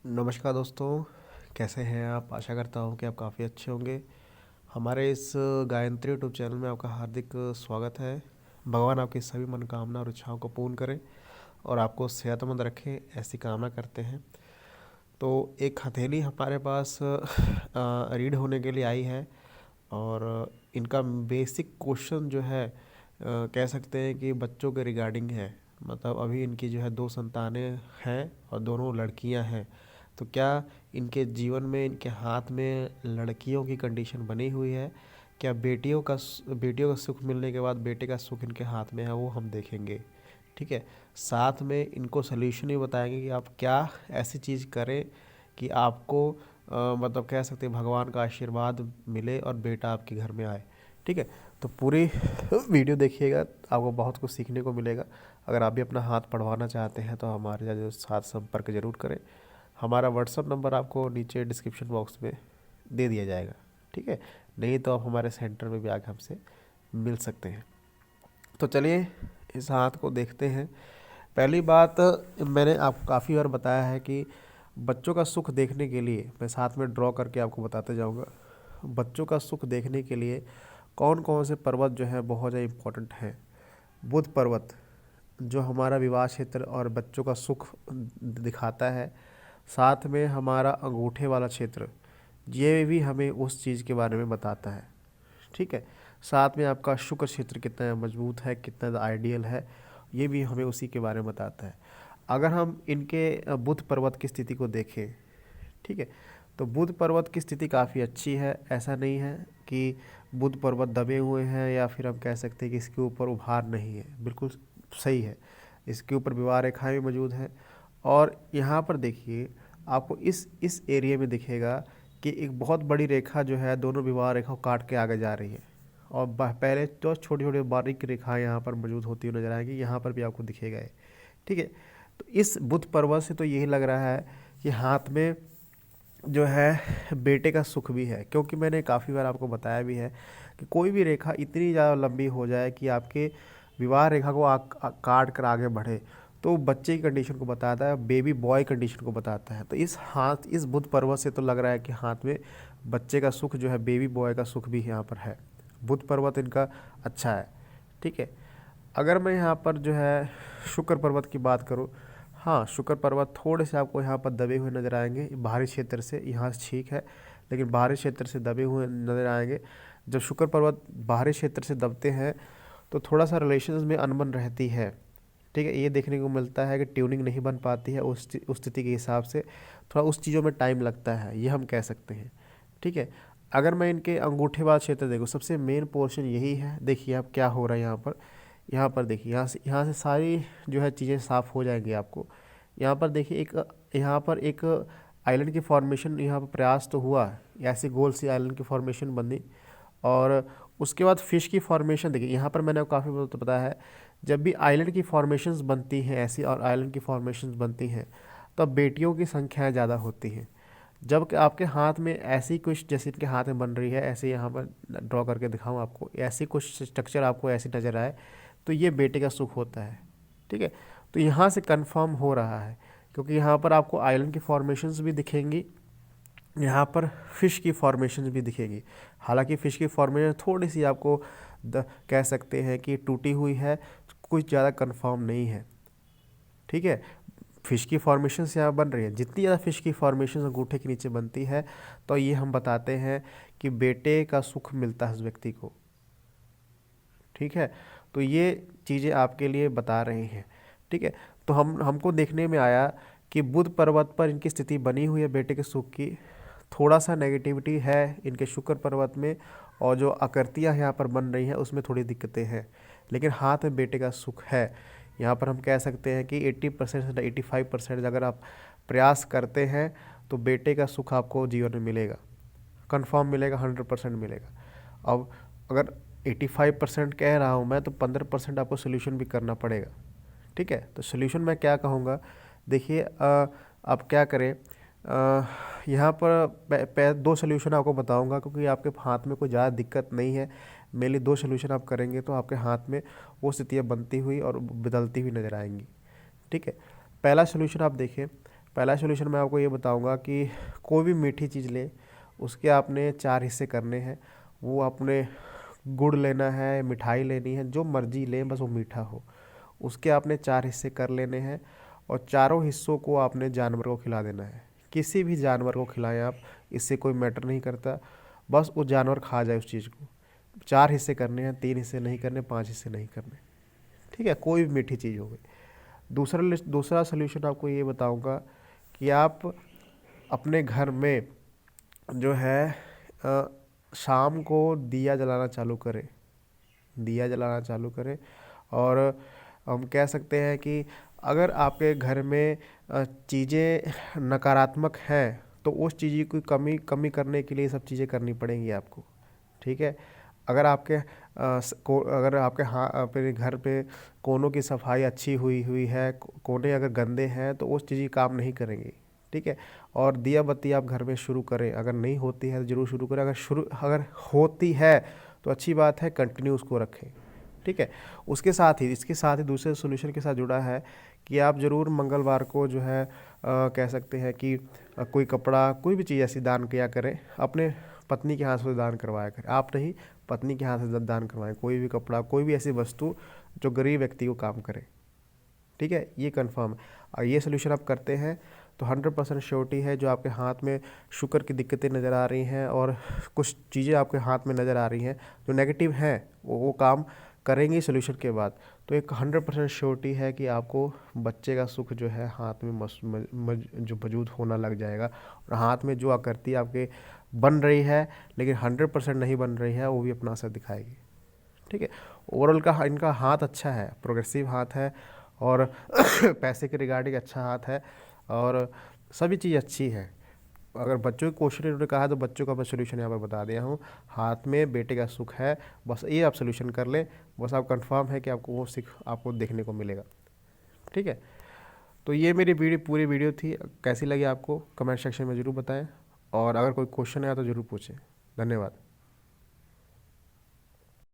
नमस्कार दोस्तों, कैसे हैं आप? आशा करता हूँ कि आप काफ़ी अच्छे होंगे। हमारे इस गायत्री यूट्यूब चैनल में आपका हार्दिक स्वागत है। भगवान आपकी सभी मनोकामना और इच्छाओं को पूर्ण करें और आपको सेहतमंद रखें, ऐसी कामना करते हैं। तो एक हथेली हमारे पास रीड होने के लिए आई है और इनका बेसिक क्वेश्चन जो है कह सकते हैं कि बच्चों के रिगार्डिंग है। मतलब अभी इनकी जो है 2 संतानें हैं और दोनों लड़कियां हैं। तो क्या इनके जीवन में इनके हाथ में लड़कियों की कंडीशन बनी हुई है? क्या बेटियों का सुख मिलने के बाद बेटे का सुख इनके हाथ में है, वो हम देखेंगे। ठीक है। साथ में इनको सल्यूशन भी बताएंगे कि आप क्या ऐसी चीज़ करें कि आपको मतलब कह सकते हैं भगवान का आशीर्वाद मिले और बेटा आपके घर में आए। ठीक है। तो पूरी वीडियो देखिएगा, आपको बहुत कुछ सीखने को मिलेगा। अगर आप भी अपना हाथ पढ़वाना चाहते हैं तो हमारे साथ संपर्क जरूर करें। हमारा व्हाट्सअप नंबर आपको नीचे डिस्क्रिप्शन बॉक्स में दे दिया जाएगा। ठीक है। नहीं तो आप हमारे सेंटर में भी आके हमसे मिल सकते हैं। तो चलिए इस हाथ को देखते हैं। पहली बात, मैंने आपको काफ़ी बार बताया है कि बच्चों का सुख देखने के लिए मैं साथ में ड्रॉ करके आपको बताते जाऊंगा। बच्चों का सुख देखने के लिए कौन कौन से पर्वत जो है बहुत ज़्यादा इम्पोर्टेंट हैं। बुध पर्वत जो हमारा विवाह क्षेत्र और बच्चों का सुख दिखाता है। साथ में हमारा अंगूठे वाला क्षेत्र, ये भी हमें उस चीज़ के बारे में बताता है। ठीक है। साथ में आपका शुक्र क्षेत्र कितना मजबूत है, कितना आइडियल है, ये भी हमें उसी के बारे में बताता है। अगर हम इनके बुध पर्वत की स्थिति को देखें, ठीक है, तो बुध पर्वत की स्थिति काफ़ी अच्छी है। ऐसा नहीं है कि बुध पर्वत दबे हुए हैं या फिर हम कह सकते हैं कि इसके ऊपर उभार नहीं है, बिल्कुल सही है। इसके ऊपर विवाह रेखाएं भी मौजूद हैं। और यहाँ पर देखिए, आपको इस एरिया में दिखेगा कि एक बहुत बड़ी रेखा जो है दोनों विवाह रेखा को काट के आगे जा रही है। और पहले तो छोटी छोटी बारीक रेखाएं यहाँ पर मौजूद होती हुई नजर आएंगी, यहाँ पर भी आपको दिखेगा ये। ठीक है। तो इस बुध पर्वत से तो यही लग रहा है कि हाथ में जो है बेटे का सुख भी है, क्योंकि मैंने काफ़ी बार आपको बताया भी है कि कोई भी रेखा इतनी ज़्यादा लंबी हो जाए कि आपके विवाह रेखा को काट कर आगे बढ़े तो बच्चे की कंडीशन को बताता है, बेबी बॉय कंडीशन को बताता है। तो इस बुध पर्वत से तो लग रहा है कि हाथ में बच्चे का सुख जो है, बेबी बॉय का सुख भी यहाँ पर है। बुध पर्वत इनका अच्छा है। ठीक है। अगर मैं यहाँ पर जो है शुक्र पर्वत की बात करूँ, हाँ, शुक्र पर्वत थोड़े से आपको यहाँ पर दबे हुए नज़र आएंगे बाहरी क्षेत्र से। यहाँ से ठीक है, लेकिन बाहरी क्षेत्र से दबे हुए नज़र आएंगे। जब शुक्र पर्वत बाहरी क्षेत्र से दबते हैं तो थोड़ा सा रिलेशंस में अनबन रहती है। ठीक है। ये देखने को मिलता है कि ट्यूनिंग नहीं बन पाती है उस स्थिति के हिसाब से, थोड़ा उस चीज़ों में टाइम लगता है, ये हम कह सकते हैं। ठीक है। अगर मैं इनके अंगूठे वाला क्षेत्र देखूँ, सबसे मेन पोर्शन यही है। देखिए आप क्या हो रहा है यहाँ पर देखिए, यहाँ से सारी जो है चीज़ें साफ़ हो जाएंगी आपको। यहाँ पर देखिए यहाँ पर एक आइलैंड की फॉर्मेशन, यहाँ पर प्रयास तो हुआ, ऐसी गोल सी आइलैंड की फॉर्मेशन बनी। और उसके बाद फिश की फॉर्मेशन देखिए, यहाँ पर मैंने काफ़ी तो बताया है, जब भी आइलैंड की फॉर्मेशंस बनती हैं ऐसी और आइलैंड की फॉर्मेशंस बनती हैं तब बेटियों की संख्याएँ ज़्यादा होती हैं। जब कि आपके हाथ में ऐसी कुछ, जैसे इनके हाथ में बन रही है, ऐसे यहाँ पर ड्रॉ करके दिखाऊँ आपको, ऐसी कुछ स्ट्रक्चर आपको ऐसी नज़र आए तो ये बेटे का सुख होता है। ठीक है। तो यहाँ से कंफर्म हो रहा है, क्योंकि यहाँ पर आपको आइलैंड की फॉर्मेशंस भी दिखेंगी, यहाँ पर फिश की फॉर्मेशंस भी दिखेगी। हालांकि फिश की फॉर्मेशन थोड़ी सी आपको कह सकते हैं कि टूटी हुई है, कुछ ज़्यादा कंफर्म नहीं है। ठीक है। फिश की फॉर्मेशन यहाँ बन रही है, जितनी ज़्यादा फिश की फॉर्मेशन अंगूठे के नीचे बनती है तो ये हम बताते हैं कि बेटे का सुख मिलता है उस व्यक्ति को। ठीक है। तो ये चीज़ें आपके लिए बता रहे हैं। ठीक है। तो हमको देखने में आया कि बुध पर्वत पर इनकी स्थिति बनी हुई है बेटे के सुख की, थोड़ा सा नेगेटिविटी है इनके शुक्र पर्वत में, और जो आकृतियाँ यहाँ पर बन रही हैं उसमें थोड़ी दिक्कतें हैं, लेकिन हाथ में बेटे का सुख है। यहाँ पर हम कह सकते हैं कि 80% से 85% अगर आप प्रयास करते हैं तो बेटे का सुख आपको जीवन में मिलेगा, कंफर्म मिलेगा, 100% मिलेगा। अब अगर 85% कह रहा हूँ मैं, तो 15% आपको सोल्यूशन भी करना पड़ेगा। ठीक है। तो सोल्यूशन मैं क्या कहूँगा, देखिए आप क्या करें, यहाँ पर 2 सोल्यूशन आपको बताऊंगा, क्योंकि आपके हाथ में कोई ज़्यादा दिक्कत नहीं है। मेनली 2 सोल्यूशन आप करेंगे तो आपके हाथ में वो स्थितियाँ बनती हुई और बदलती हुई नज़र आएंगी। ठीक है। पहला सोल्यूशन आप देखिए, पहला सॉल्यूशन मैं आपको ये बताऊंगा कि कोई भी मीठी चीज़ ले, उसके आपने 4 हिस्से करने हैं। वो आपने गुड़ लेना है, मिठाई लेनी है, जो मर्जी लें, बस वो मीठा हो। उसके आपने 4 हिस्से कर लेने हैं और चारों हिस्सों को आपने जानवर को खिला देना है। किसी भी जानवर को खिलाएं आप, इससे कोई मैटर नहीं करता, बस वो जानवर खा जाए उस चीज़ को। 4 हिस्से करने हैं, 3 हिस्से नहीं करने, 5 हिस्से नहीं करने। ठीक है, कोई भी मीठी चीज़ हो गई। दूसरा सोल्यूशन आपको ये बताऊंगा कि आप अपने घर में जो है शाम को दिया जलाना चालू करें। दिया जलाना चालू करें। और हम कह सकते हैं कि अगर आपके घर में चीज़ें नकारात्मक हैं तो उस चीज़ की कमी कमी करने के लिए सब चीज़ें करनी पड़ेंगी आपको। ठीक है, अगर आपके अपने घर पे कोनों की सफाई अच्छी हुई हुई है, कोने अगर गंदे हैं तो उस चीज़ की काम नहीं करेंगे। ठीक है, और दिया बत्ती आप घर में शुरू करें। अगर नहीं होती है तो ज़रूर शुरू करें। अगर होती है तो अच्छी बात है, कंटिन्यू उसको रखें। ठीक है, इसके साथ ही दूसरे सोल्यूशन के साथ जुड़ा है कि आप ज़रूर मंगलवार को जो है कह सकते हैं कि कोई कपड़ा, कोई भी चीज़ ऐसी दान किया करें। अपने पत्नी के हाथ से दान करवाया करें, आप नहीं, पत्नी के हाथ से दान करवाएं। कोई भी कपड़ा, कोई भी ऐसी वस्तु जो गरीब व्यक्ति को काम करे। ठीक है, ये कंफर्म है। और ये सोल्यूशन आप करते हैं तो 100% श्योरिटी है, जो आपके हाथ में शुगर की दिक्कतें नज़र आ रही हैं और कुछ चीज़ें आपके हाथ में नज़र आ रही हैं जो नेगेटिव हैं, वो काम करेंगे सोल्यूशन के बाद। तो एक 100% श्योरिटी है कि आपको बच्चे का सुख जो है हाथ में जो मौजूद होना लग जाएगा। और हाथ में जो आकृति आपके बन रही है लेकिन 100% नहीं बन रही है, वो भी अपना असर दिखाएगी। ठीक है, ओवरऑल इनका हाथ अच्छा है, प्रोग्रेसिव हाथ है और पैसे के रिगार्डिंग अच्छा हाथ है और सभी चीज़ अच्छी है। अगर बच्चों के क्वेश्चन इन्होंने कहा तो बच्चों का मैं सोल्यूशन यहाँ पर बता दिया हूँ। हाथ में बेटे का सुख है, बस ये आप सोल्यूशन कर लें, बस आप कंफर्म है कि आपको वो सुख आपको देखने को मिलेगा। ठीक है, तो ये मेरी पूरी वीडियो थी। कैसी लगी आपको कमेंट सेक्शन में ज़रूर बताएं और अगर कोई क्वेश्चन है तो ज़रूर पूछें। धन्यवाद।